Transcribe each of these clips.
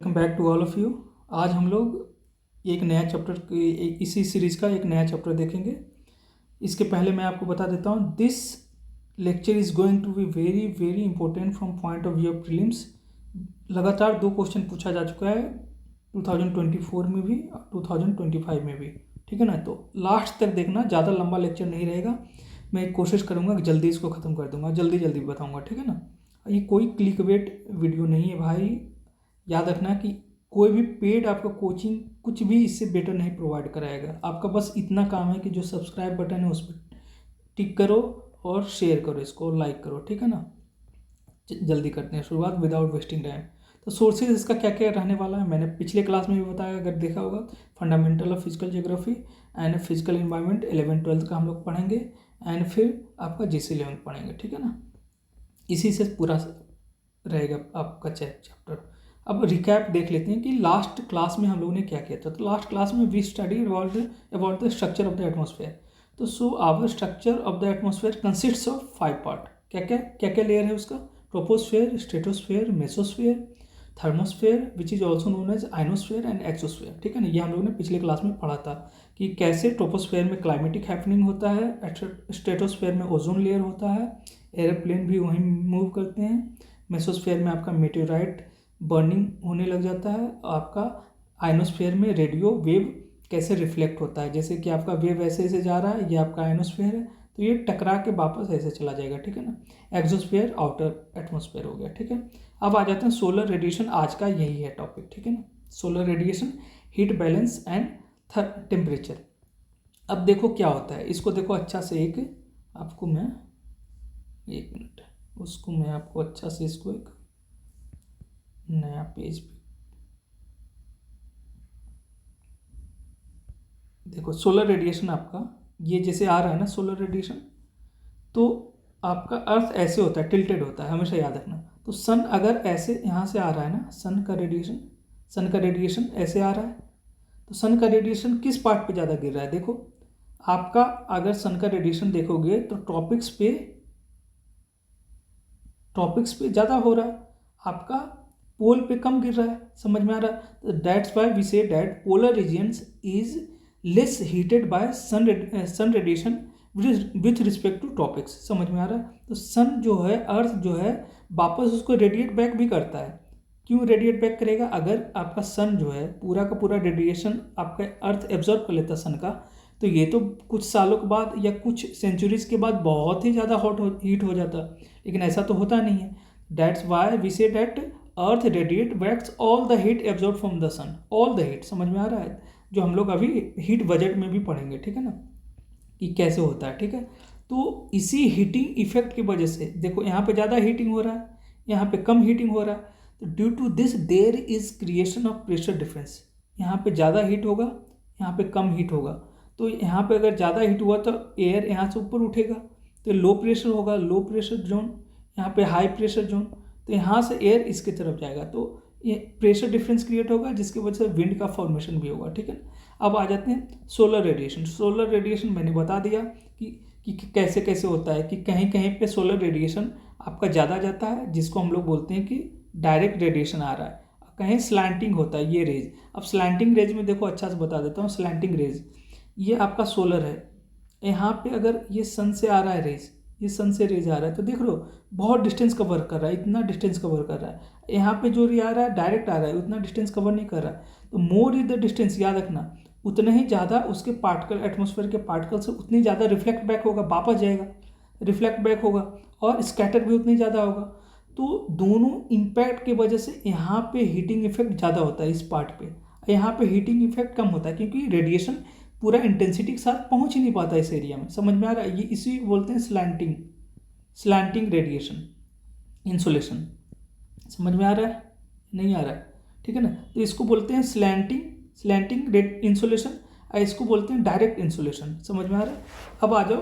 Welcome back to all of you. आज हम लोग एक नया चैप्टर इसी सीरीज़ का एक नया चैप्टर देखेंगे। इसके पहले मैं आपको बता देता हूँ, this lecture is going to be very very important from point of view of prelims. लगातार 2 क्वेश्चन पूछा जा चुका है 2024 में भी और 2025 में भी, ठीक है ना। तो लास्ट तक देखना, ज़्यादा लंबा लेक्चर नहीं रहेगा। मैं कोशिश करूँगा कि जल्दी इसको ख़त्म कर दूँगा, जल्दी जल्दी बताऊँगा, ठीक है ना। ये कोई क्लिकबेट वीडियो नहीं है भाई। याद रखना कि कोई भी पेड आपका कोचिंग कुछ भी इससे बेटर नहीं प्रोवाइड कराएगा। आपका बस इतना काम है कि जो सब्सक्राइब बटन है उस पर टिक करो और शेयर करो, इसको लाइक करो, ठीक है ना। जल्दी करते हैं शुरुआत विदाउट वेस्टिंग टाइम। तो सोर्सेज इसका क्या क्या रहने वाला है मैंने पिछले क्लास में भी बताया, अगर देखा होगा। Fundamental of physical geography and physical environment 11th-12th का हम लोग पढ़ेंगे, एंड फिर आपका GC 11 पढ़ेंगे, ठीक है ना। इसी से पूरा रहेगा आपका चैप्टर। अब रिकैप देख लेते हैं कि लास्ट क्लास में हम लोगों ने क्या किया था। तो लास्ट क्लास में we study about the structure of the atmosphere. तो so our structure of the atmosphere consists of 5 part. क्या क्या लेयर है उसका? Troposphere, stratosphere, mesosphere, thermosphere which is also known as ionosphere and exosphere, ठीक है ना। ये हम लोगों ने पिछले क्लास में पढ़ा था कि कैसे ट्रोपोस्फेयर में क्लाइमेटिक हैपनिंग होता है, स्ट्रेटोस्फेयर में ओजोन लेयर होता है, एयरप्लेन भी वहीं मूव करते हैं, मेसोस्फेयर में आपका मेटेओराइट बर्निंग होने लग जाता है, आपका आइनोस्फेयर में रेडियो वेव कैसे रिफ्लेक्ट होता है, जैसे कि आपका वेव ऐसे ऐसे जा रहा है, ये आपका आइनोस्फेयर है, तो ये टकरा के वापस ऐसे चला जाएगा, ठीक है ना। एक्सोस्फेयर आउटर एटमॉस्फेयर हो गया, ठीक है। अब आ जाते हैं सोलर रेडिएशन, आज का यही है टॉपिक, ठीक है ना। Solar radiation, heat balance and temperature. अब देखो क्या होता है, इसको देखो अच्छा से, एक आपको मैं 1 मिनट, उसको मैं आपको अच्छा से इसको एक नया पेज पे देखो। सोलर रेडिएशन आपका ये जैसे आ रहा है ना, सोलर रेडिएशन, तो आपका अर्थ ऐसे होता है, टिल्टेड होता है, हमेशा याद रखना। तो सन अगर ऐसे यहाँ से आ रहा है ना, सन का रेडिएशन ऐसे आ रहा है, तो सन का रेडिएशन किस पार्ट पे ज़्यादा गिर रहा है? देखो आपका अगर सन का रेडिएशन देखोगे तो ट्रॉपिक्स पे ज़्यादा हो रहा है, आपका पोल पे कम गिर रहा है। समझ में आ रहा है? That's why we say that polar regions is less heated by sun radiation with respect to tropics. समझ में आ रहा है? तो सन जो है, अर्थ जो है, वापस उसको रेडिएट बैक भी करता है। क्यों रेडिएट बैक करेगा? अगर आपका सन जो है पूरा का पूरा रेडिएशन आपका अर्थ एब्जॉर्ब कर लेता सन का, तो ये तो कुछ सालों के बाद या कुछ सेंचुरीज के बाद बहुत ही ज़्यादा हीट हो जाता, लेकिन ऐसा तो होता नहीं है। That's why we say that earth radiate backs all the heat absorb from the sun, all the heat. समझ में आ रहा है? जो हम लोग अभी हीट बजट में भी पढ़ेंगे, ठीक है ना, कि कैसे होता है, ठीक है। तो इसी हीटिंग इफेक्ट की वजह से देखो, यहाँ पे ज़्यादा हीटिंग हो रहा है, यहाँ पे कम हीटिंग हो रहा है। तो due to this there is creation of pressure difference. यहाँ पे ज़्यादा हीट होगा, यहाँ पे कम हीट होगा। तो यहाँ पे अगर ज़्यादा हीट हुआ तो एयर यहाँ से ऊपर उठेगा, तो लो प्रेशर होगा, लो प्रेशर जोन, यहाँ पे हाई प्रेशर जोन, तो यहाँ से एयर इसकी तरफ जाएगा, तो ये प्रेशर डिफरेंस क्रिएट होगा, जिसकी वजह से विंड का फॉर्मेशन भी होगा, ठीक है। अब आ जाते हैं सोलर रेडिएशन। सोलर रेडिएशन मैंने बता दिया कि कैसे कैसे होता है, कि कहीं कहीं पे सोलर रेडिएशन आपका ज़्यादा जाता है, जिसको हम लोग बोलते हैं कि डायरेक्ट रेडिएशन आ रहा है, कहीं स्लैंटिंग होता है ये रेज। अब स्लैंटिंग रेज में देखो, अच्छा से बता देता हूँ। स्लैंटिंग रेज ये आपका सोलर है, यहाँ पे अगर ये सन से आ रहा है रेज, ये सन से रेज आ रहा है, तो देख लो बहुत डिस्टेंस कवर कर रहा है, इतना डिस्टेंस कवर कर रहा है। यहाँ पे जो रे आ रहा है डायरेक्ट आ रहा है, उतना डिस्टेंस कवर नहीं कर रहा है। तो मोर इज द डिस्टेंस, याद रखना, उतना ही ज़्यादा उसके पार्टिकल, एटमॉस्फेयर के पार्टिकल से उतनी ज़्यादा रिफ्लेक्ट बैक होगा, वापस जाएगा, रिफ्लेक्ट बैक होगा, और स्कैटर भी उतनी ज़्यादा होगा। तो दोनों इम्पैक्ट की वजह से यहाँ पे हीटिंग इफेक्ट ज़्यादा होता है इस पार्ट पे, यहाँ पे हीटिंग इफेक्ट कम होता है, क्योंकि रेडिएशन पूरा इंटेंसिटी के साथ पहुँच ही नहीं पाता इस एरिया में। समझ में आ रहा है? ये इसी बोलते हैं स्लैंटिंग रेडिएशन इंसुलेशन। समझ में आ रहा है? नहीं आ रहा है? ठीक है ना। तो इसको बोलते हैं स्लैंटिंग इंसुलेशन, और इसको बोलते हैं डायरेक्ट इंसुलेशन। समझ में आ रहा है? अब आ जाओ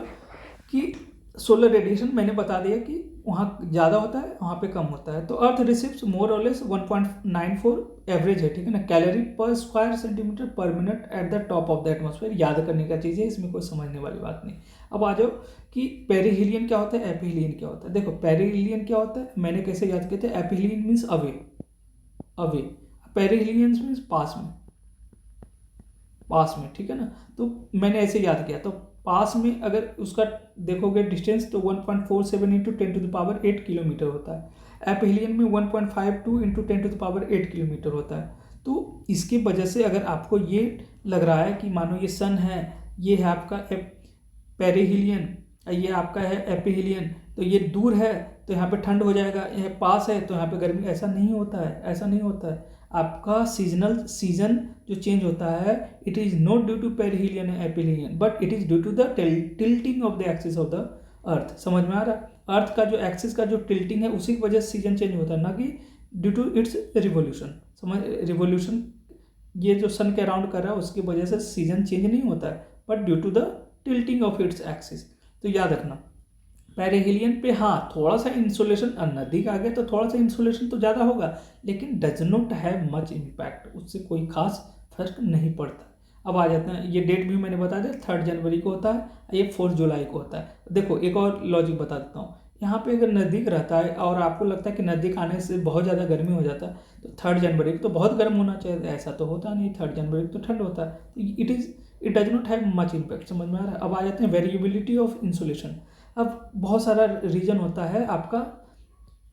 कि सोलर रेडिएशन मैंने बता दिया कि वहाँ ज़्यादा होता है, वहाँ पे कम होता है। तो अर्थ रिसीव्स मोर और लेस 1.94 एवरेज है, ठीक है ना, कैलोरी पर स्क्वायर सेंटीमीटर पर minute at the top of the atmosphere. याद करने का चीज़ है, इसमें कोई समझने वाली बात नहीं। अब आ जाओ कि पेरिहीलियन क्या होता है, एपिहीलियन क्या होता है। देखो पेरिहीलियन क्या होता है, मैंने कैसे याद किया था। एपिहीलियन मीन्स अवे, पेरिहिलियन मीन्स पास में, ठीक है ना। तो मैंने ऐसे याद किया, तो पास में अगर उसका देखोगे डिस्टेंस तो 1.47 इंटू 10⁸ किलोमीटर होता है। एपीलियन में 1.52 इंटू 10⁸ किलोमीटर होता है। तो इसकी वजह से अगर आपको ये लग रहा है कि मानो ये सन है, ये है आपका पेरिहिलियन, ये आपका है एपीहिलियन, तो ये दूर है तो यहाँ पे ठंड हो जाएगा, यह पास है तो यहाँ पे गर्मी, ऐसा नहीं होता है, ऐसा नहीं होता है। आपका सीजन जो चेंज होता है, it is not due to perihelion and aphelion, but it is due to the tilting of the axis of the earth. समझ में आ रहा है? अर्थ का जो एक्सिस का जो टिल्टिंग है उसी की वजह से सीजन चेंज होता है, ना कि due to its revolution. Revolution ये जो सन के अराउंड कर रहा है उसकी वजह से सीजन चेंज नहीं होता है, but due to the tilting of its axis. तो याद रखना पेरिहिलियन पे हाँ थोड़ा सा इंसुलेशन, नदी का आगे तो थोड़ा सा इंसुलेशन तो ज़्यादा होगा, लेकिन does not have much impact, उससे कोई खास फर्क नहीं पड़ता। अब आ जाते हैं, ये डेट भी मैंने बता दिया 3 जनवरी को होता है, ये 4 जुलाई को होता है। देखो एक और लॉजिक बता देता हूँ, यहाँ पे अगर नज़दीक रहता है और आपको लगता है कि नज़दीक आने से बहुत ज़्यादा गर्मी हो जाता है, तो 3 जनवरी को तो बहुत गर्म होना चाहिए, ऐसा तो होता नहीं, 3 जनवरी को तो ठंड होता है। तो it does not have much impact. समझ में आ रहा है? अब आ जाते हैं वेरिएबिलिटी ऑफ इंसुलेशन। अब बहुत सारा रीजन होता है आपका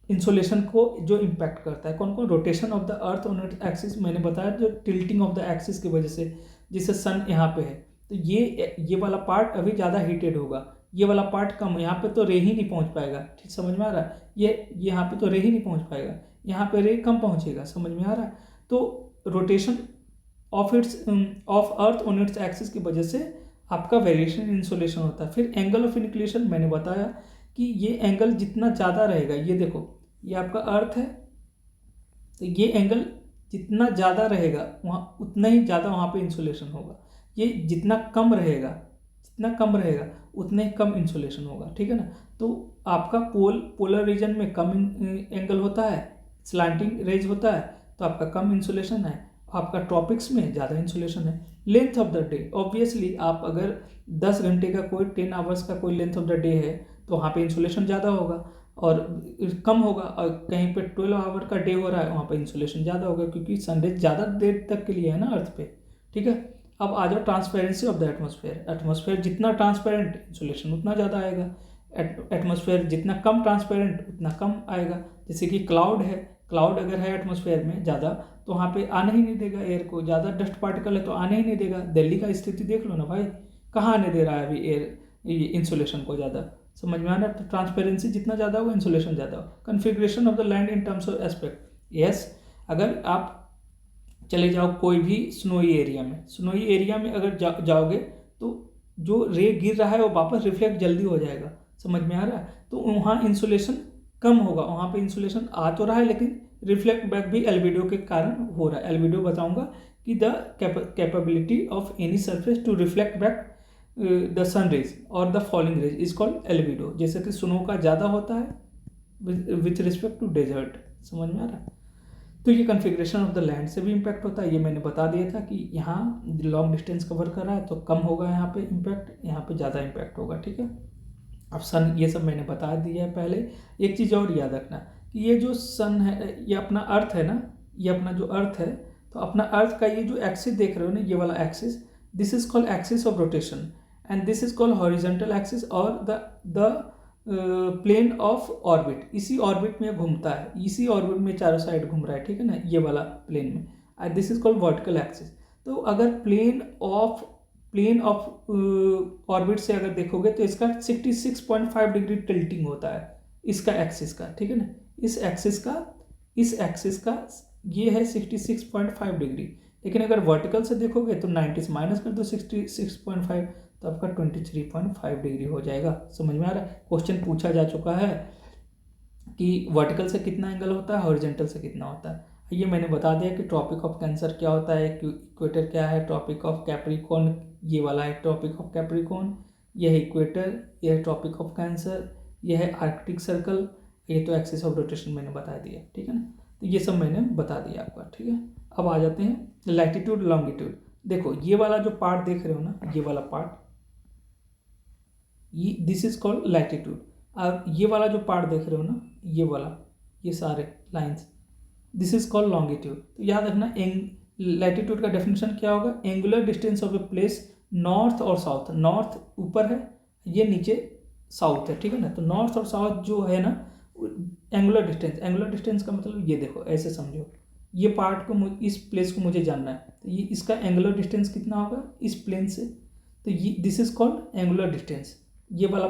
इंसुलेशन को जो इम्पैक्ट करता है, कौन कौन? Rotation of the earth on its axis, मैंने बताया जो टिल्टिंग ऑफ द एक्सिस की वजह से, जिससे सन यहाँ पे है तो ये वाला पार्ट अभी ज़्यादा हीटेड होगा, ये वाला पार्ट कम, यहाँ पे तो रे ही नहीं पहुँच पाएगा। ठीक समझ में आ रहा है? ये यहाँ पे तो रे ही नहीं पहुँच पाएगा, यहाँ पे रे कम पहुँचेगा। समझ में आ रहा है? तो rotation of earth on its axis की वजह से आपका वेरिएशन इन इंसुलेशन होता है। फिर एंगल ऑफ इंक्लिनेशन मैंने बताया कि ये एंगल जितना ज़्यादा रहेगा, ये देखो ये आपका अर्थ है, तो ये एंगल जितना ज़्यादा रहेगा वहाँ उतना ही ज़्यादा वहाँ पे इंसुलेशन होगा। ये जितना कम रहेगा उतना ही कम इंसुलेशन होगा। ठीक है ना? तो आपका पोलर रीजन में कम एंगल होता है, स्लैंटिंग रेज होता है, तो आपका कम इंसुलेशन है। आपका ट्रॉपिक्स में ज़्यादा इंसुलेशन है। Length of the day, obviously आप अगर 10 घंटे का कोई 10 आवर्स का कोई लेंथ ऑफ द डे है तो वहाँ पे इंसुलेशन ज़्यादा होगा और कम होगा, और कहीं पे 12 आवर का डे हो रहा है वहाँ पे इंसुलेशन ज़्यादा होगा, क्योंकि सनरेज ज़्यादा देर तक के लिए है ना अर्थ पे। ठीक है? अब आ जाओ transparency of the atmosphere. Atmosphere जितना ट्रांसपेरेंट इंसुलेशन उतना ज़्यादा आएगा, एटमॉस्फेयर जितना कम ट्रांसपेरेंट उतना कम आएगा। जैसे कि क्लाउड है, क्लाउड अगर है एटमॉस्फेयर में ज़्यादा तो वहाँ पे आने ही नहीं देगा एयर को, ज़्यादा डस्ट पार्टिकल है तो आने ही नहीं देगा। दिल्ली का स्थिति देख लो ना भाई, कहाँ आने दे रहा है अभी एयर इंसुलेशन को ज़्यादा। समझ में आना? तो ट्रांसपेरेंसी जितना ज़्यादा हो इंसुलेशन ज़्यादा हो। Configuration of the land in terms of aspect, yes अगर आप चले जाओ कोई भी स्नोई एरिया में अगर जाओगे तो जो रे गिर रहा है वो वापस रिफ्लेक्ट जल्दी हो जाएगा। समझ में आ रहा है? तो वहाँ इंसुलेशन कम होगा, वहाँ पे इंसुलेशन आ तो रहा है लेकिन रिफ्लेक्ट बैक भी एल्बिडो के कारण हो रहा है। एल्बिडो बताऊंगा कि the capability of any surface to reflect back the sun rays और the falling rays is called albedo. जैसे कि स्नो का ज़्यादा होता है विथ रिस्पेक्ट टू डेजर्ट। समझ में आ रहा है? तो ये कन्फिग्रेशन ऑफ द लैंड से भी इम्पैक्ट होता है। ये मैंने बता दिया था कि यहाँ लॉन्ग डिस्टेंस कवर कर रहा है तो कम होगा यहाँ पे इम्पैक्ट, यहाँ पे ज़्यादा इम्पैक्ट होगा। ठीक है? अब सन ये सब मैंने बता दिया है पहले। एक चीज़ और याद रखना कि ये जो सन है, ये अपना अर्थ है ना, ये अपना जो अर्थ है, तो अपना अर्थ का ये जो एक्सिस देख रहे हो ना, ये वाला axis, this is called axis of rotation and this is called horizontal axis और द प्लेन ऑफ ऑर्बिट। इसी ऑर्बिट में घूमता है, इसी ऑर्बिट में चारों साइड घूम रहा है। ठीक है ना? ये वाला प्लेन में, this is called vertical axis. तो अगर प्लेन ऑफ ऑर्बिट से अगर देखोगे तो इसका 66.5 डिग्री टिल्टिंग होता है इसका एक्सिस का। ठीक है ना? इस एक्सिस का ये है 66.5 डिग्री, लेकिन अगर वर्टिकल से देखोगे तो 90 से माइनस कर दो 66.5 तो आपका 23.5 डिग्री हो जाएगा। समझ में आ रहा है? क्वेश्चन पूछा जा चुका है कि वर्टिकल से कितना एंगल होता है, हॉरिजॉन्टल से कितना होता है। ये मैंने बता दिया कि ट्रॉपिक ऑफ कैंसर क्या होता है, इक्वेटर क्या है, ट्रॉपिक ऑफ कैप्रिकॉर्न ये वाला है ट्रॉपिक ऑफ कैप्रिकॉर्न, यह है इक्वेटर, यह है ट्रॉपिक ऑफ कैंसर, यह है आर्कटिक सर्कल, ये तो एक्सिस ऑफ रोटेशन मैंने बता दिया। ठीक है ना? तो ये सब मैंने बता दिया आपका। ठीक है? अब आ जाते हैं लैटिट्यूड लॉन्गिट्यूड। देखो ये वाला जो पार्ट देख रहे हो ना, ये वाला पार्ट, ये दिस इज कॉल्ड लैटिट्यूड। अब ये वाला जो पार्ट देख रहे हो ना, ये वाला, ये सारे lines, this is called longitude. तो याद रखना लैटिट्यूड का डेफिनेशन क्या होगा, angular distance of a place north और साउथ, नॉर्थ ऊपर है, ये नीचे साउथ है, ठीक है ना। तो नॉर्थ और साउथ जो है ना एंगुलर डिस्टेंस, एंगुलर डिस्टेंस का मतलब ये देखो ऐसे समझो, ये पार्ट को इस प्लेस को मुझे जानना है, तो ये इसका एंगुलर डिस्टेंस कितना होगा इस प्लेन से, तो ये this is called angular distance. ये वाला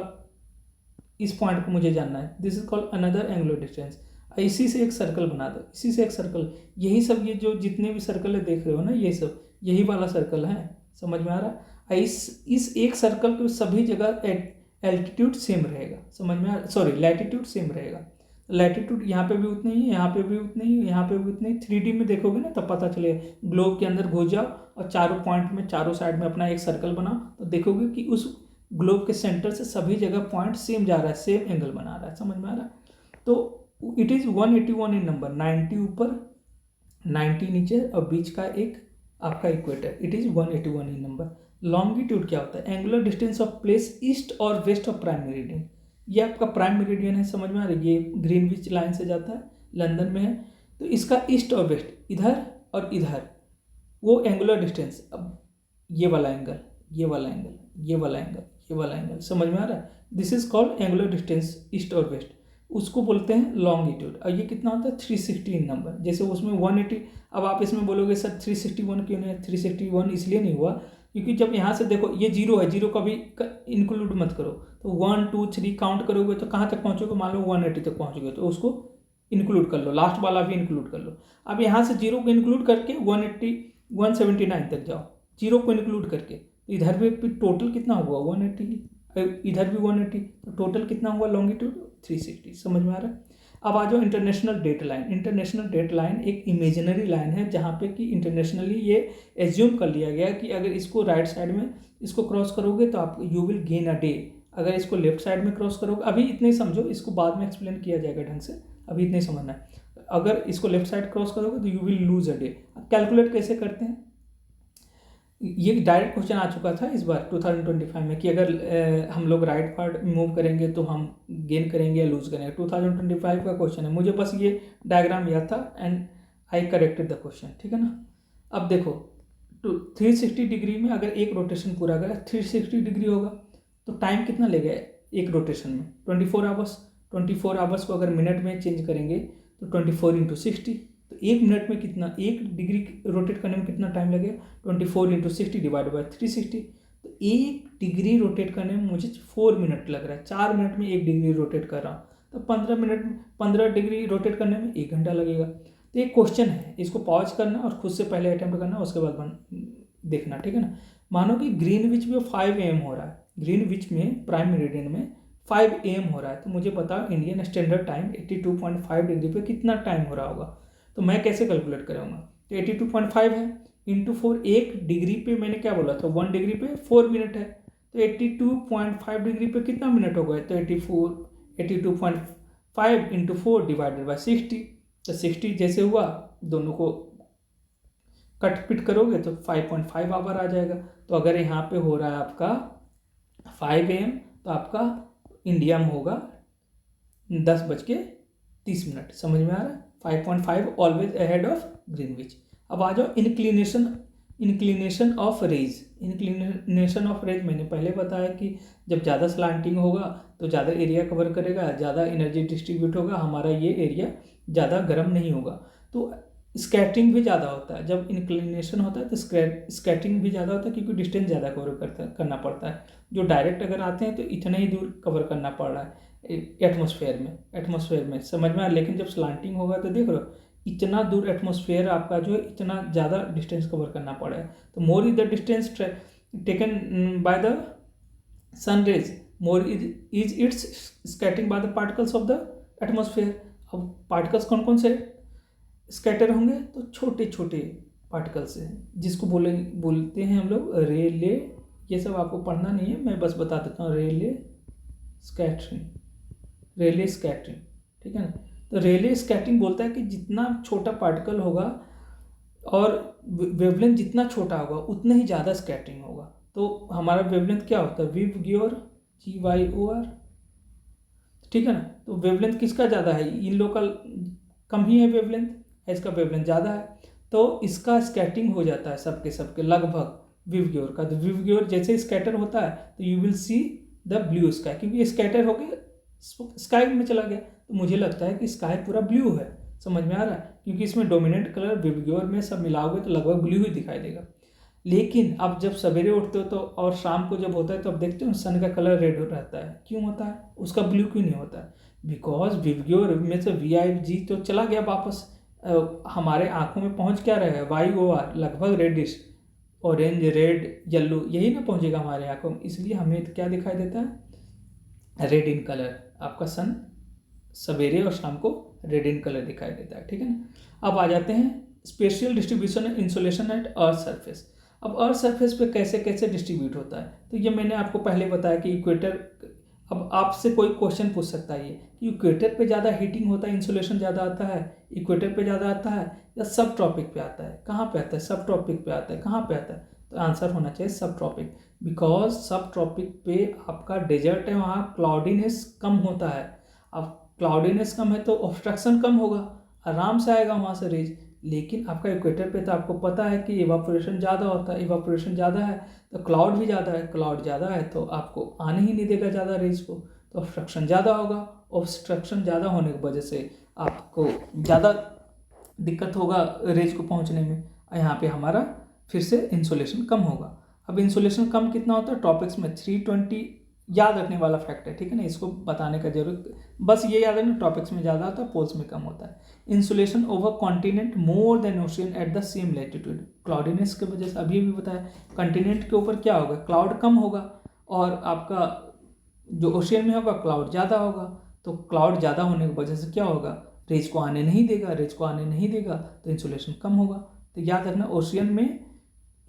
इस पॉइंट को मुझे जानना है, this is called another angular distance. इसी से एक सर्कल बना दो, इसी से एक सर्कल, यही सब ये जो जितने भी सर्कल है देख रहे हो ना, ये सब यही वाला सर्कल है, समझ में आ रहा है। इस एक सर्कल पे सभी जगह एल्टीट्यूड सेम रहेगा, समझ में आ, सॉरी लैटिट्यूड सेम रहेगा। लैटिट्यूड यहाँ पे भी उतनी ही, यहाँ पे भी उतनी ही, यहाँ पे भी उतनी ही। 3D में देखोगे ना तब पता चलेगा। ग्लोब के अंदर घुस जाओ और चारों पॉइंट में, चारों साइड में अपना एक सर्कल बनाओ, तो देखोगे कि उस ग्लोब के सेंटर से सभी जगह पॉइंट सेम जा रहा है, सेम एंगल बना रहा है, समझ में आ रहा है। तो इट इज़ 181 इन नंबर, 90 ऊपर 90 नीचे और बीच का एक आपका equator, it is 181 in number. Longitude क्या होता है, angular distance of place east और वेस्ट ऑफ प्राइम मेरिडियन। ये आपका प्राइम मेरिडियन है, समझ में आ रहा है, ये ग्रीनविच लाइन से जाता है, लंदन में है, तो इसका ईस्ट और वेस्ट इधर और इधर वो एंगुलर डिस्टेंस, अब ये वाला एंगल, ये वाला एंगल, ये वाला एंगल, ये वाला एंगल, समझ में आ रहा है, this is called angular distance east और वेस्ट, उसको बोलते हैं लॉन्गिट्यूड। और ये कितना होता है 316 नंबर, जैसे उसमें 180। अब आप इसमें बोलोगे सर 361 क्यों नहीं है, 361 इसलिए नहीं हुआ क्योंकि जब यहाँ से देखो ये जीरो है, जीरो कभी इंक्लूड मत करो, तो 1 2 3 काउंट करोगे तो कहाँ तक पहुँचोगे, मान लो 180 तक पहुँचोगे, तो उसको इंक्लूड कर लो, लास्ट वाला भी इंक्लूड कर लो। अब यहाँ से जीरो को इंक्लूड करके 180 179 तक जाओ, जीरो को इंक्लूड करके, इधर भी टोटल कितना हुआ 180, इधर भी 180, तो टोटल कितना हुआ लॉन्गिट्यूड 360, समझ में आ रहा है। अब आ जाओ international date line. International date line एक इमेजिनरी लाइन है जहाँ पे कि इंटरनेशनली ये एज्यूम कर लिया गया कि अगर इसको राइट साइड में इसको क्रॉस करोगे तो आप you will gain a day, अगर इसको लेफ्ट साइड में क्रॉस करोगे, अभी इतने ही समझो, इसको बाद में एक्सप्लेन किया जाएगा ढंग से, अभी इतने ही समझना है। अगर इसको लेफ्ट साइड क्रॉस करोगे तो you will lose a day. Calculate कैसे करते हैं, ये डायरेक्ट क्वेश्चन आ चुका था इस बार 2025 में कि अगर हम लोग राइट पार्ट मूव करेंगे तो हम गेन करेंगे या लूज करेंगे, 2025 का क्वेश्चन है। मुझे बस ये डायग्राम याद था and I corrected the question, ठीक है ना। अब देखो 360 डिग्री में अगर एक रोटेशन पूरा करें 360 डिग्री होगा तो टाइम कितना लेगा एक रोटेशन में, 24 आवर्स। 24 आवर्स को अगर मिनट में चेंज करेंगे तो 24 इंटू 60, तो एक मिनट में कितना, एक डिग्री रोटेट करने में कितना टाइम लगेगा, 24 इंटू 60 डिवाइड बाई 360, तो एक डिग्री रोटेट करने में मुझे 4 मिनट लग रहा है, 4 मिनट में एक डिग्री रोटेट कर रहा हूँ, तो 15 मिनट में 15 डिग्री रोटेट करने में 1 घंटा लगेगा। तो एक क्वेश्चन है, इसको पॉज करना और खुद से पहले अटैम्प्ट करना, उसके बाद देखना, ठीक है ना। मानो कि ग्रीनविच में 5 AM हो रहा है, ग्रीनविच में प्राइम मेरिडियन में 5 AM हो रहा है, तो मुझे बताओ इंडियन स्टैंडर्ड टाइम 82.5 डिग्री पे कितना टाइम हो रहा होगा, तो मैं कैसे कैलकुलेट करूँगा, तो 82.5 है इंटू 4, एक डिग्री पे मैंने क्या बोला था 1 डिग्री पे 4 मिनट है, तो 82.5 डिग्री पे कितना मिनट हो गए, तो 82.5 इंटू 4 डिवाइडेड बाई 60, तो 60 जैसे हुआ दोनों को कट पिट करोगे तो 5.5 आवर आ जाएगा। तो अगर यहाँ पे हो रहा है आपका 5 AM तो आपका इंडिया में होगा 10:30, समझ में आ रहा है, 5.5 ऑलवेज अहेड ऑफ ग्रीनविच। अब आ जाओ inclination of rays. Inclination of rays मैंने पहले बताया कि जब ज़्यादा स्लांटिंग होगा तो ज़्यादा एरिया कवर करेगा, ज़्यादा एनर्जी डिस्ट्रीब्यूट होगा, हमारा ये एरिया ज़्यादा गर्म नहीं होगा। तो स्कैटरिंग भी ज़्यादा होता है, जब इंक्लिनेशन होता है तो स्कैटरिंग भी ज़्यादा होता है क्योंकि डिस्टेंस ज़्यादा कवर करना पड़ता है। जो डायरेक्ट अगर आते हैं तो इतना ही दूर कवर करना पड़ रहा है एटमॉस्फेयर में, समझ में आया। लेकिन जब स्लांटिंग होगा तो देख लो इतना दूर एटमॉस्फेयर आपका जो है इतना ज़्यादा डिस्टेंस कवर करना पड़ा है। तो more is the distance taken by the sun rays, more is its scattering by the particles of the atmosphere. अब पार्टिकल्स कौन कौन से स्कैटर होंगे, तो छोटे छोटे पार्टिकल्स हैं जिसको बोलते हैं हम लोग रेले। ये सब आपको पढ़ना नहीं है, मैं बस बता देता हूँ, रेले स्कैटरिंग, ठीक है ना। तो रेले स्कैटरिंग बोलता है कि जितना छोटा पार्टिकल होगा और वेवलेंथ जितना छोटा होगा उतना ही ज़्यादा स्कैटरिंग होगा। तो हमारा वेवलेंथ क्या होता है, वी ग्योर GYOR, ठीक है ना। तो वेवलेंथ किसका ज़्यादा है, इन लोग का कम ही है वेवलेंथ, इसका वेवलेंथ ज़्यादा है, तो इसका स्कैटरिंग हो जाता है सबके लगभग विवग्योर का। तो विवग्योर जैसे स्कैटर होता है तो you will see the blue sky, क्योंकि स्कैटर हो गया स्काई में चला गया, तो मुझे लगता है कि स्काई पूरा ब्लू है। समझ में आ रहा है, क्योंकि इसमें डोमिनेंट कलर विवग्योर में सब मिलाओगे तो लगभग ब्लू ही दिखाई देगा। लेकिन अब जब सवेरे उठते हो तो और शाम को जब होता है तो अब देखते हो सन का कलर रेड रहता है। क्यों होता है, उसका ब्लू क्यों नहीं होता है? बिकॉज विवग्योर में से VIG तो चला गया वापस, हमारे आंखों में पहुंच क्या रहा है, YOR लगभग रेडिश, ऑरेंज रेड येलो, यही ना पहुंचेगा हमारे आंखों में, इसलिए हमें क्या दिखाई देता है, रेड इन कलर। आपका सन सवेरे और शाम को रेड इन कलर दिखाई देता है, ठीक है ना। अब आ जाते हैं spatial distribution insolation at earth surface. अब अर्थ सरफेस पे कैसे कैसे डिस्ट्रीब्यूट होता है, तो ये मैंने आपको पहले बताया कि इक्वेटर, अब आपसे कोई क्वेश्चन पूछ सकता है ये कि इक्वेटर पे ज़्यादा हीटिंग होता है, इंसोलेशन ज़्यादा आता है, इक्वेटर पे ज़्यादा आता है या सब ट्रॉपिक पे आता है? कहाँ पे आता है? सब ट्रॉपिक पे आता है। कहाँ पे आता है? तो आंसर होना चाहिए सब ट्रॉपिक, बिकॉज सब ट्रॉपिक पे आपका डेजर्ट है, वहाँ क्लाउडीनेस कम होता है। अब क्लाउडीनेस कम है तो ऑब्स्ट्रक्शन कम होगा, आराम से आएगा वहाँ से रेज। लेकिन आपका इक्वेटर पे तो आपको पता है कि इवापोरेशन ज़्यादा होता है, इवापोरेशन ज़्यादा है तो क्लाउड भी ज़्यादा है, क्लाउड ज़्यादा है तो आपको आने ही नहीं देगा ज़्यादा रेज को, तो ऑब्स्ट्रक्शन ज़्यादा होगा। ऑब्स्ट्रक्शन ज़्यादा होने की वजह से आपको ज़्यादा दिक्कत होगा रेज को पहुँचने में। यहाँ पे हमारा फिर से इंसोलेशन कम होगा। अब इंसोलेशन कम कितना होता है टॉपिक्स में? 320 याद रखने वाला फैक्ट है, ठीक है ना, इसको बताने का जरूरत, बस ये याद रखना, टॉपिक्स में ज़्यादा होता है, पोल्स में कम होता है। Insulation over continent more than ocean at the same latitude, cloudiness की वजह से अभी भी बताया कॉन्टिनेंट के ऊपर क्या होगा, क्लाउड कम होगा, और आपका जो ओशियन में होगा क्लाउड ज़्यादा होगा। तो क्लाउड ज़्यादा होने की वजह से क्या होगा, रेज को आने नहीं देगा, रेज को आने नहीं देगा तो इंसुलेशन कम होगा। तो याद रखना ओशियन में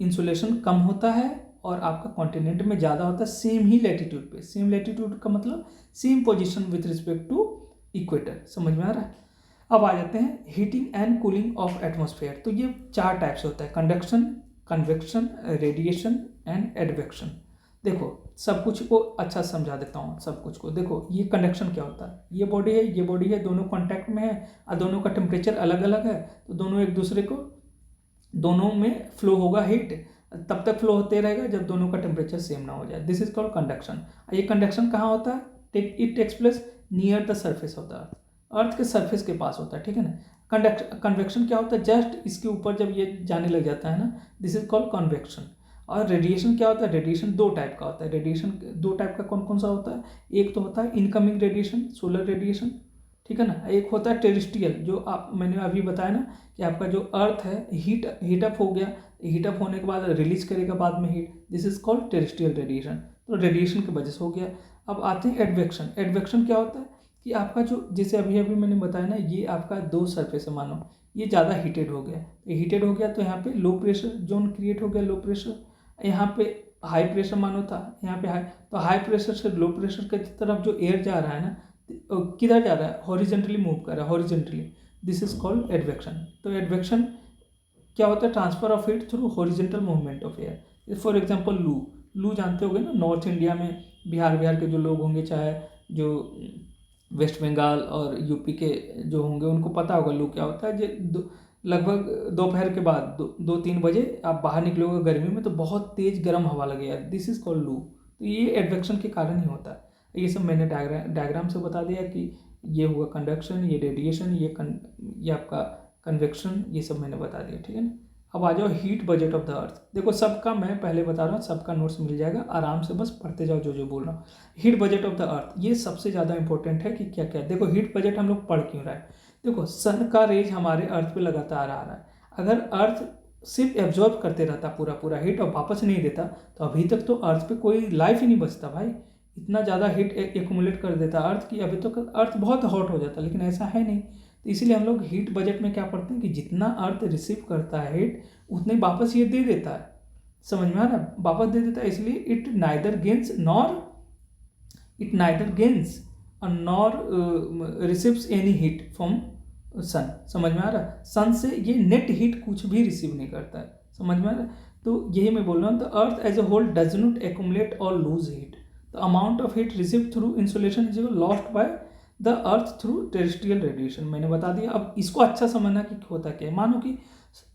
इंसुलेशन कम होता है और आपका कॉन्टिनेंट में ज़्यादा होता है, सेम ही लैटिट्यूड पे। सेम लैटिट्यूड का मतलब same position with respect to equator. समझ में आ रहा है? अब आ जाते हैं heating and cooling of atmosphere. तो ये 4 टाइप से होता है, conduction, convection, radiation and advection. देखो सब कुछ को अच्छा समझा देता हूँ, सब कुछ को देखो। ये कंडक्शन क्या होता है, ये बॉडी है, ये बॉडी है, दोनों कॉन्टैक्ट में है और दोनों का टेम्परेचर अलग अलग है, तो दोनों एक दूसरे को, दोनों में फ्लो होगा हीट, तब तक फ्लो होते रहेगा जब दोनों का टेम्परेचर सेम ना हो जाए। This is called conduction. ये कंडक्शन कहाँ होता है? It takes place near the surface of the earth, earth के सरफेस के पास होता है, ठीक है ना। कन्वेक्शन क्या होता है? जस्ट इसके ऊपर जब ये जाने लग जाता है ना, दिस इज कॉल्ड कन्वेक्शन। और रेडिएशन क्या होता है? रेडिएशन 2 टाइप का होता है। रेडिएशन 2 टाइप का कौन कौन सा होता है? एक तो होता है इनकमिंग रेडिएशन, सोलर रेडिएशन, ठीक है ना। एक होता है टेरेस्ट्रियल, जो आप मैंने अभी बताया ना कि आपका जो अर्थ है हीटअप हो गया, हीटअप होने के बाद रिलीज करेगा बाद में heat, this is called terrestrial radiation. तो रेडिएशन की वजह से हो गया। अब आते हैं एडवेक्शन। एडवेक्शन क्या होता है कि आपका जो, जैसे अभी अभी मैंने बताया ना, ये आपका 2 सरफेस है, मानो ये ज़्यादा हीटेड हो गया, हीटेड हो गया तो यहाँ पे लो प्रेशर जोन क्रिएट हो गया, लो प्रेशर। यहाँ पे हाई प्रेशर मानो था, यहाँ पे हाई, तो हाई प्रेशर से लो प्रेशर की तरफ जो एयर जा रहा है ना, किधर जा रहा है? हॉरिजेंटली मूव कर रहा है, horizontally, this is called advection. तो एडवेक्शन क्या होता है? Transfer of heat through horizontal movement of air. For example लू जानते होंगे ना, नॉर्थ इंडिया में बिहार के जो लोग होंगे, चाहे जो वेस्ट बंगाल और यूपी के जो होंगे, उनको पता होगा लू क्या होता है। लगभग दोपहर के बाद 2-3 बजे आप बाहर निकलोगे गर्मी में तो बहुत तेज़ गर्म हवा लगेगा, दिस इज कॉल्ड लू। तो ये एडवेक्शन के कारण ही होता है। ये सब मैंने डायग्राम से बता दिया कि ये हुआ कंडक्शन, ये रेडिएशन, ये आपका कन्वेक्शन, ये सब मैंने बता दिया, ठीक है ना। अब आ जाओ हीट बजट ऑफ द अर्थ। देखो सबका मैं पहले बता रहा हूँ, सबका नोट्स मिल जाएगा, आराम से बस पढ़ते जाओ जो जो बोल रहा हूँ। हीट बजट ऑफ द अर्थ, ये सबसे ज़्यादा इंपॉर्टेंट है कि क्या क्या। देखो हीट बजट हम लोग पढ़ क्यों रहा है? देखो सन का रेज हमारे अर्थ पे लगातार आ रहा है, अगर अर्थ सिर्फ एब्जॉर्ब करते रहता पूरा हीट और वापस नहीं देता तो अभी तक तो अर्थ पे कोई लाइफ ही नहीं बचता भाई। इतना ज़्यादा हीट एक्यूमुलेट कर देता अर्थ की अभी तक अर्थ बहुत हॉट हो जाता, लेकिन ऐसा है नहीं। तो इसीलिए हम लोग हीट बजट में क्या पढ़ते हैं कि जितना अर्थ रिसीव करता है हीट उतने वापस ये दे देता है। समझ में आ रहा है? वापस दे देता है, इसलिए it neither gains nor receives any heat from sun. समझ में आ रहा है? सन से ये नेट हीट कुछ भी रिसीव नहीं करता है। समझ में आ रहा है? तो यही मैं बोल रहा हूँ, the earth as a whole does not accumulate और lose heat, the amount of heat receive through insolation is lost by the earth through terrestrial radiation. मैंने बता दिया। अब इसको अच्छा समझना कि होता क्या है। मानो कि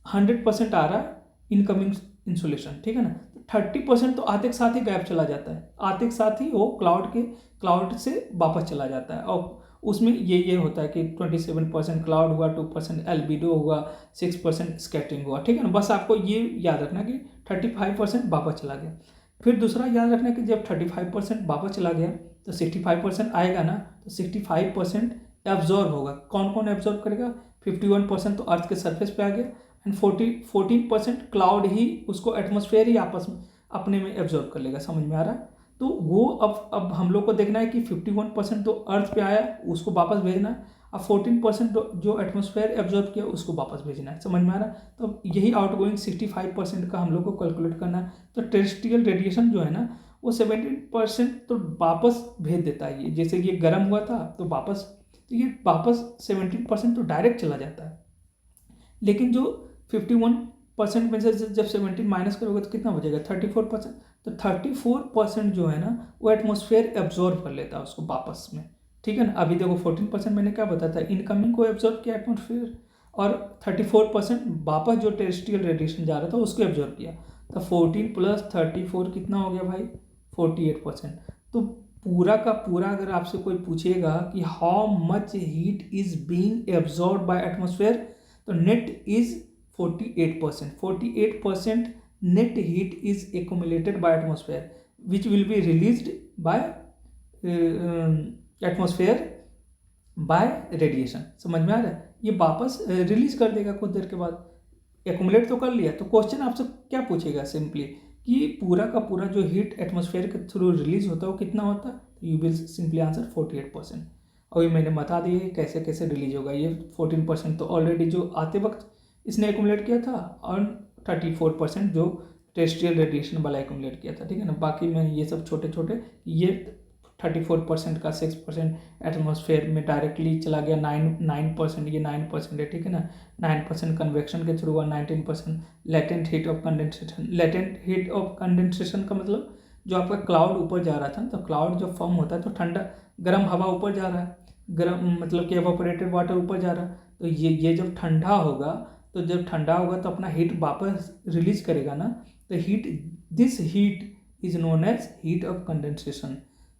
100% आ रहा है इनकमिंग इंसुलेशन, ठीक है ना, तो 30% तो आते के साथ ही गायब चला जाता है, आते के साथ ही वो क्लाउड से वापस चला जाता है। और उसमें ये होता है कि 27% क्लाउड हुआ, 2% एल्बिडो हुआ, 6% स्कैटरिंग हुआ, ठीक है ना। बस आपको ये याद रखना कि 35% वापस चला गया। फिर दूसरा याद रखना कि जब 35% वापस चला गया तो 65% आएगा ना, तो 65% एब्जॉर्ब होगा। कौन कौन एब्जॉर्ब करेगा? 51% तो अर्थ के सरफेस पे आ गया एंड 14% क्लाउड ही उसको एटमॉस्फेयर ही आपस में अपने में एब्जॉर्ब कर लेगा। समझ में आ रहा है? तो वो अब हम लोग को देखना है कि 51% तो अर्थ पे आया उसको वापस भेजना है, अब 14% जो एटमॉस्फेयर एब्जॉर्ब किया उसको वापस भेजना है। समझ में आ रहा है? तो यही आउटगोइंग 65% का हम लोग को कैलकुलेट करना है। तो टेरेस्ट्रियल रेडिएशन जो है ना वो 17% तो वापस भेज देता है। ये जैसे ये गर्म हुआ था तो ये वापस 17% तो डायरेक्ट चला जाता है। लेकिन जो 51% में से जब 17 माइनस करोगे तो कितना बचेगा? 34%। तो 34% जो है ना वो एटमॉस्फेयर एब्जॉर्ब कर लेता है उसको वापस में, ठीक है ना। अभी देखो 14% मैंने क्या बताया था, इनकमिंग को एब्जॉर्ब किया एटमॉस्फेयर, और 34% वापस जो टेरेस्ट्रियल रेडिएशन जा रहा था उसको एब्जॉर्ब किया। तो 14 प्लस 34 कितना हो गया भाई? 48%। तो पूरा का पूरा अगर आपसे कोई पूछेगा कि how much heat is being absorb by atmosphere, तो net is 48%। 48% net heat is accumulated by atmosphere which will be released by atmosphere by radiation। समझ में आ रहा है? ये वापस रिलीज कर देगा कुछ देर के बाद। एक्यूमुलेट तो कर लिया। तो क्वेश्चन आपसे क्या पूछेगा सिंपली कि पूरा का पूरा जो हीट एटमॉस्फेयर के थ्रू रिलीज होता है वो कितना होता है? तो यू विल सिंपली आंसर 48%। और ये मैंने बता दिया कैसे कैसे रिलीज होगा। ये 14% तो ऑलरेडी जो आते वक्त इसने एक्यूमुलेट किया था, और 34% जो टेरेस्ट्रियल रेडिएशन वाला एक्यूमुलेट किया था, ठीक है ना। बाकी में ये सब छोटे छोटे, ये 34% का 6% एटमॉस्फेयर में डायरेक्टली चला गया, 9% ये 9% है, ठीक है ना। 9% कन्वेक्शन के थ्रू हुआ, 19% latent heat of condensation. Latent heat of condensation का मतलब जो आपका क्लाउड ऊपर जा रहा था ना, तो क्लाउड जब फॉर्म होता है तो ठंडा गर्म हवा ऊपर जा रहा है, गर्म मतलब कि एवापोरेटेड वाटर ऊपर जा रहा है। तो ये जब ठंडा होगा, तो जब ठंडा होगा तो अपना हीट वापस रिलीज करेगा ना। तो this heat is known as heat of condensation.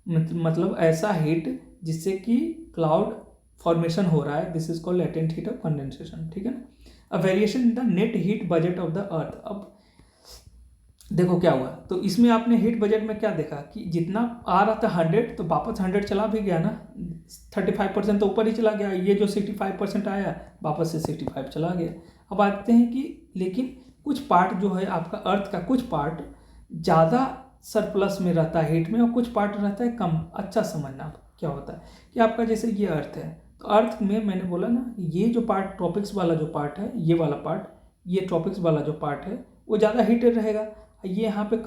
मतलब ऐसा हीट जिससे कि क्लाउड फॉर्मेशन हो रहा है, this is called latent heat of condensation, ठीक है ना। A variation in the net heat budget of the अर्थ। अब देखो क्या हुआ, तो इसमें आपने हीट बजट में क्या देखा कि जितना आ रहा था 100 तो वापस 100 चला भी गया ना, 35% तो ऊपर ही चला गया। ये जो 65% आया वापस से 65 चला गया। अब आते हैं कि लेकिन कुछ पार्ट जो है आपका अर्थ का, कुछ पार्ट ज़्यादा सरप्लस में रहता है हीट में, और कुछ पार्ट रहता है कम। अच्छा समझना क्या होता है कि आपका जैसे ये अर्थ है, तो अर्थ में मैंने बोला ना ये जो पार्ट ट्रॉपिक्स वाला जो पार्ट है, ये वाला पार्ट, ये ट्रॉपिक्स वाला जो पार्ट है वो ज़्यादा हीटेड रहेगा, ये यहाँ पे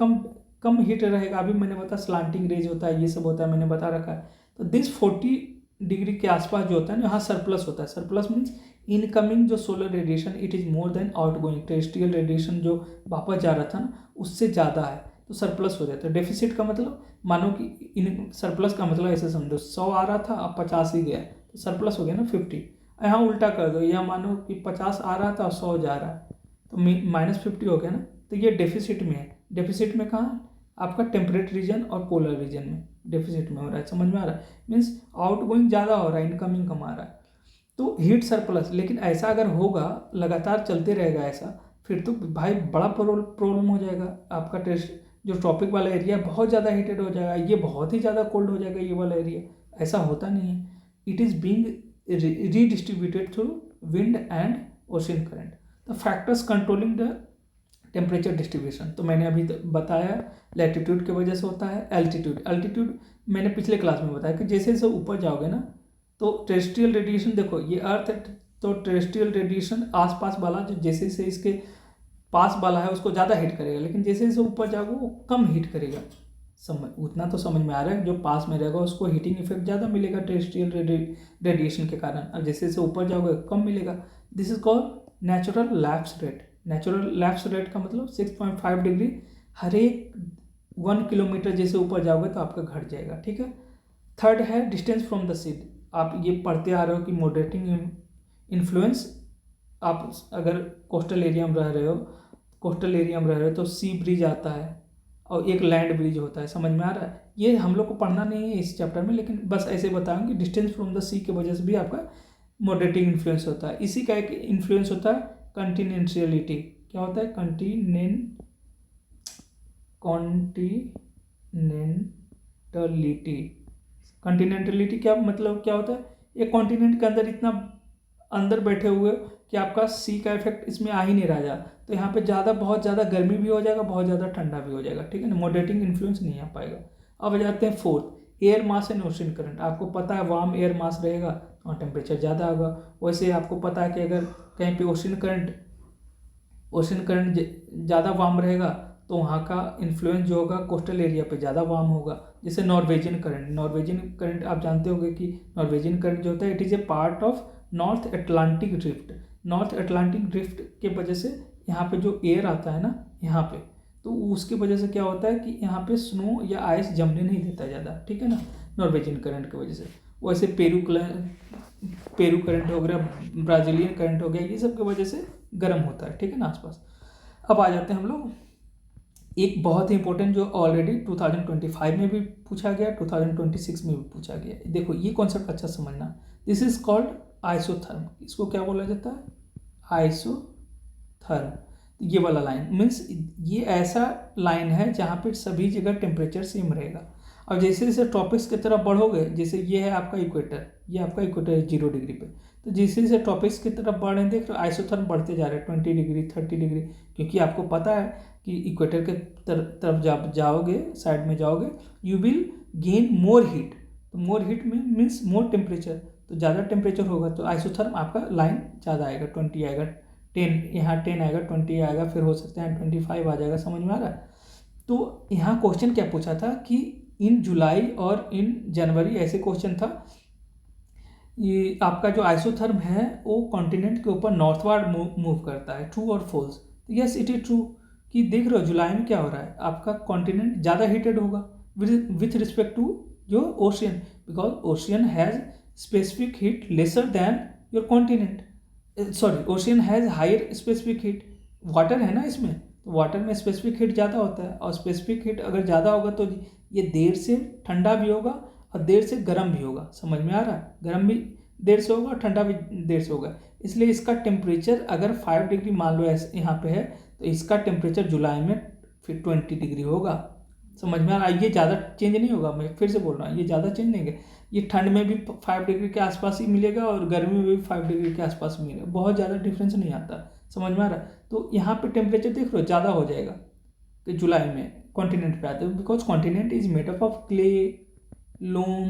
कम हीट रहेगा। अभी मैंने बताया स्लांटिंग रेज होता है, ये सब होता है, मैंने बता रखा है। तो दिस 40 डिग्री के आसपास जो होता है ना, यहाँ सरप्लस होता है। सरप्लस मीन्स इनकमिंग जो solar radiation it is more than outgoing. Terrestrial radiation जो वापस जा रहा था ना उससे ज़्यादा है, तो सरप्लस हो जाता है। डेफिसिट का मतलब मानो कि इन सरप्लस का मतलब ऐसे समझो 100 आ रहा था, अब 50 ही गया, तो सरप्लस हो गया ना 50। यहाँ उल्टा कर दो, या मानो कि 50 आ रहा था और 100 जा रहा है, तो -50 हो गया ना, तो ये डेफिसिट में है। डेफिसिट में कहाँ? आपका टेम्परेट रीजन और पोलर रीजन में डेफिसिट में हो रहा है। समझ में आ रहा है? मीन्स आउटगोइंग ज़्यादा हो रहा है, इनकमिंग कम आ रहा है, तो हीट सरप्लस। लेकिन ऐसा अगर होगा, लगातार चलते रहेगा ऐसा, फिर तो भाई बड़ा प्रॉब्लम हो जाएगा। आपका टेस्ट जो ट्रॉपिक वाला एरिया बहुत ज़्यादा हीटेड हो जाएगा, ये बहुत ही ज़्यादा कोल्ड हो जाएगा ये वाला एरिया। ऐसा होता नहीं है। It is being redistributed through wind and ocean current. The factors controlling the temperature distribution, तो मैंने अभी बताया लैटिट्यूड की वजह से होता है। एल्टीट्यूड मैंने पिछले क्लास में बताया कि जैसे जैसे ऊपर जाओगे ना, तो टेरेस्ट्रियल रेडिएशन, देखो ये अर्थ है, तो टेरेस्ट्रियल रेडिएशन आसपास वाला जो जैसे जैसे इसके पास वाला है उसको ज़्यादा हीट करेगा, लेकिन जैसे जैसे ऊपर जाओगे वो कम हीट करेगा। उतना तो समझ में आ रहा है, जो पास में रहेगा उसको हीटिंग इफेक्ट ज़्यादा मिलेगा टेरेस्ट्रियल रेडिएशन के कारण, और जैसे जैसे ऊपर जाओगे कम मिलेगा। This is called natural lapse rate. Natural lapse rate का मतलब 6.5 डिग्री हर एक 1 किलोमीटर जैसे ऊपर जाओगे तो आपका घट जाएगा, ठीक है। थर्ड है डिस्टेंस फ्रॉम द सीड। आप ये पढ़ते आ रहे हो कि मॉडरेटिंग इन्फ्लुएंस, आप अगर कोस्टल एरिया में रह रहे हो, तो सी ब्रिज आता है और एक लैंड ब्रिज होता है, समझ में आ रहा है। ये हम लोग को पढ़ना नहीं है इस चैप्टर में, लेकिन बस ऐसे बताऊँ कि डिस्टेंस फ्रॉम द सी की वजह से भी आपका मॉडरेटिंग इन्फ्लुएंस होता है। इसी का एक इन्फ्लुएंस होता है कॉन्टिनेंशियलिटी। क्या होता है? कॉन्टिनेंटलिटी क्या मतलब, क्या होता है? एक कॉन्टिनेंट के अंदर इतना अंदर बैठे हुए कि आपका सी का इफेक्ट इसमें आ ही नहीं रहा, तो यहाँ पे बहुत ज़्यादा गर्मी भी हो जाएगा, बहुत ज़्यादा ठंडा भी हो जाएगा, ठीक है ना, मॉडरेटिंग इन्फ्लुएंस नहीं आ पाएगा। अब आ जाते हैं fourth, air mass and ocean current. आपको पता है वार्म एयर मास रहेगा तो टेम्परेचर ज़्यादा होगा। वैसे आपको पता है कि अगर कहीं पे ओशन करंट ज़्यादा वार्म रहेगा तो वहाँ का इन्फ्लुएंस जो होगा कोस्टल एरिया पे ज़्यादा वार्म होगा। जैसे नॉर्वेजियन करंट आप जानते होंगे कि नॉर्वेजियन करंट जो होता है it is a part of north Atlantic drift के वजह से यहाँ पे जो एयर आता है ना यहाँ पे, तो उसकी वजह से क्या होता है कि यहाँ पे स्नो या आइस जमने नहीं देता ज़्यादा, ठीक है ना, नॉर्वेजियन करंट की वजह से। वैसे पेरू करंट हो गया, ब्राज़ीलियन करंट हो गया, ये सब की वजह से गर्म होता है, ठीक है ना, आसपास। अब आ जाते हैं हम लोग एक बहुत ही इंपॉर्टेंट जो ऑलरेडी 2025 में भी पूछा गया, 2026 में भी पूछा गया। देखो ये कॉन्सेप्ट अच्छा समझना, दिस इज कॉल्ड आइसोथर्म। इसको क्या बोला जाता है? आइसोथर्म। ये वाला लाइन मीन्स ये ऐसा लाइन है जहाँ पे सभी जगह टेम्परेचर सेम रहेगा। और जैसे जैसे ट्रॉपिक्स की तरफ बढ़ोगे, जैसे ये है आपका इक्वेटर, ये आपका इक्वेटर है 0 डिग्री पे, तो जैसे जैसे ट्रॉपिक्स की तरफ बढ़ रहे हैं, देख रहे हो आइसोथर्म बढ़ते जा रहे हैं 20 डिग्री 30 डिग्री, क्योंकि आपको पता है कि इक्वेटर के तरफ जब जाओगे, साइड में जाओगे, you will gain more heat. तो मोर हीट में मीन्स मोर टेम्परेचर, तो ज़्यादा टेम्परेचर होगा तो आइसोथर्म आपका लाइन ज़्यादा आएगा, 20 आएगा, 10 यहाँ 10 आएगा, 20 आएगा, फिर हो सकता है 25 आ जाएगा, समझ में आ रहा है। तो यहाँ क्वेश्चन क्या पूछा था कि इन जुलाई और इन जनवरी, ऐसे क्वेश्चन था, ये आपका जो आइसोथर्म है वो कॉन्टिनेंट के ऊपर नॉर्थवर्ड मूव करता है, ट्रू और false? Yes it is true, कि देख रहे हो जुलाई में क्या हो रहा है, आपका कॉन्टिनेंट ज़्यादा हीटेड होगा विथ रिस्पेक्ट टू जो ocean, because ocean has specific heat lesser than your continent, sorry ocean has higher specific heat. Water है ना इसमें, तो वाटर में स्पेसिफिक हीट ज़्यादा होता है, और स्पेसिफिक हीट अगर ज़्यादा होगा तो ये देर से ठंडा भी होगा और देर से गर्म भी होगा, समझ में आ रहा है, गर्म भी देर से होगा और ठंडा भी देर से होगा। इसलिए इसका टेम्परेचर अगर 5 डिग्री मान लो ऐसे यहाँ पे है, तो इसका टेम्परेचर जुलाई में फिर 20 डिग्री होगा, समझ में आ रहा है। ये ज़्यादा चेंज नहीं होगा, मैं फिर से बोल रहा हूँ, ये ज़्यादा चेंज नहीं है। ये ठंड में भी 5 डिग्री के आसपास ही मिलेगा और गर्मी में भी 5 डिग्री के आसपास मिलेगा, बहुत ज़्यादा डिफरेंस नहीं आता, समझ में आ रहा है। तो यहाँ पे टेम्परेचर देख लो ज़्यादा हो जाएगा कि जुलाई में कॉन्टिनेंट पे आते हैं, because continent is made up of clay, loam,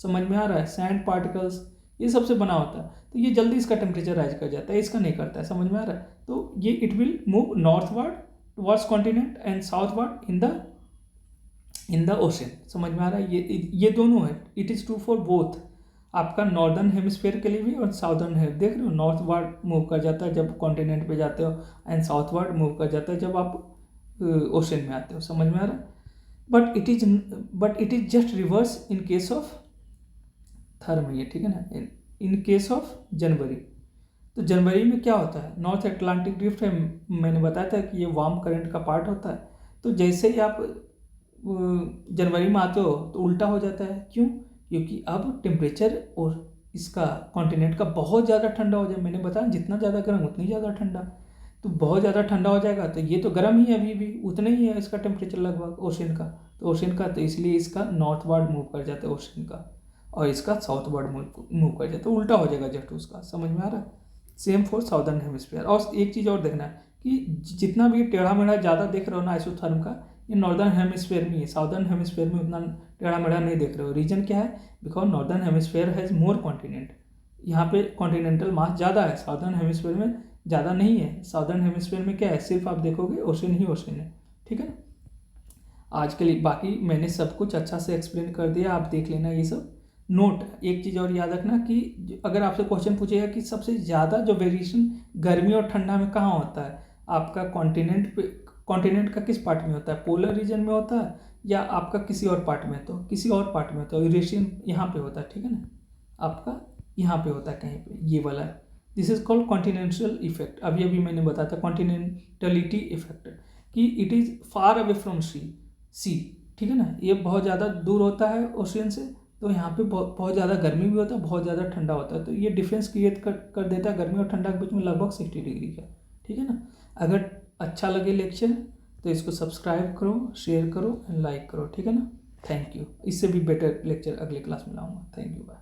समझ में आ रहा है, सैंड पार्टिकल्स, ये सबसे बना होता है, तो ये जल्दी इसका टेम्परेचर राइज कर जाता है, इसका नहीं करता है, समझ में आ रहा है। तो ये it will move northward towards continent and southward in the ocean, समझ में आ रहा है। ये दोनों है, it is true for both, आपका नॉर्दर्न हेमिस्फीयर के लिए भी और साउदर्न है, देख रहे हो नॉर्थवर्ड मूव कर जाता है जब कॉन्टिनेंट पे जाते हो, एंड साउथवर्ड मूव कर जाता है जब आप ओशन में आते हो, समझ में आ रहा है। But it is just reverse in case of therm, ये ठीक है ना, इन केस ऑफ जनवरी। तो जनवरी में क्या होता है, नॉर्थ अटलांटिक ड्रिफ्ट है, मैंने बताया था कि ये वार्म करंट का पार्ट होता है। तो जैसे ही आप जनवरी में आते हो तो उल्टा हो जाता है, क्यों? क्योंकि अब टेम्परेचर और इसका कॉन्टिनेंट का बहुत ज़्यादा ठंडा हो जाए, मैंने बताया जितना ज़्यादा गर्म उतनी ज़्यादा ठंडा, तो बहुत ज़्यादा ठंडा हो जाएगा, तो ये तो गर्म ही है अभी भी, उतना ही है इसका टेम्परेचर लगभग ओशन का, तो इसलिए इसका नॉर्थवर्ड मूव कर जाता है ओशन का, और इसका साउथवर्ड मूव कर जाता है, उल्टा हो जाएगा जस्ट उसका, समझ में आ रहा है। Same for southern hemisphere. और एक चीज़ और देखना है कि जितना भी टेढ़ा मेढ़ा ज़्यादा देख रहे हो ना आइसोथर्म का, ये नॉर्दर्न हेमिस्फीयर में है, साउदर्न हेमिस्फीयर में उतना टेढ़ा मेढ़ा नहीं देख रहे हो। रीजन क्या है? Because northern hemisphere has more continent, यहाँ पे कॉन्टिनेंटल मास ज़्यादा है, साउदर्न हेमिस्फीयर में ज़्यादा नहीं है। साउदर्न हेमिस्फीयर में क्या है, सिर्फ आप देखोगे ओशन ही ओशन है, ठीक है ना। आज के लिए बाकी मैंने सब कुछ अच्छा से एक्सप्लेन कर दिया, आप देख लेना ये सब। नोट, एक चीज़ और याद रखना कि अगर आपसे क्वेश्चन पूछेगा कि सबसे ज़्यादा जो वेरिएशन गर्मी और ठंडा में कहाँ होता है, आपका कॉन्टिनेंट का किस पार्ट में होता है, पोलर रीजन में होता है या आपका किसी और पार्ट में, तो किसी और पार्ट में, तो यूरेशियन यहाँ पे होता है, ठीक है ना। आपका यहाँ पे होता है कहीं पे, ये वाला। This is called continental effect. अभी अभी मैंने बताया था कॉन्टिनेंटलिटी इफेक्ट, कि it is far away from sea, ठीक है ना, ये बहुत ज़्यादा दूर होता है ओशियन से, तो यहाँ पे बहुत ज़्यादा गर्मी भी होता है, बहुत ज़्यादा ठंडा होता है, तो ये डिफरेंस क्रिएट कर देता है गर्मी और ठंडा के बीच में लगभग 60 डिग्री का, ठीक है ना। अगर अच्छा लगे लेक्चर तो इसको सब्सक्राइब करो, शेयर करो एंड लाइक करो, ठीक है ना। Thank you. इससे भी बेटर लेक्चर अगले क्लास में लाऊंगा। Thank you, bye.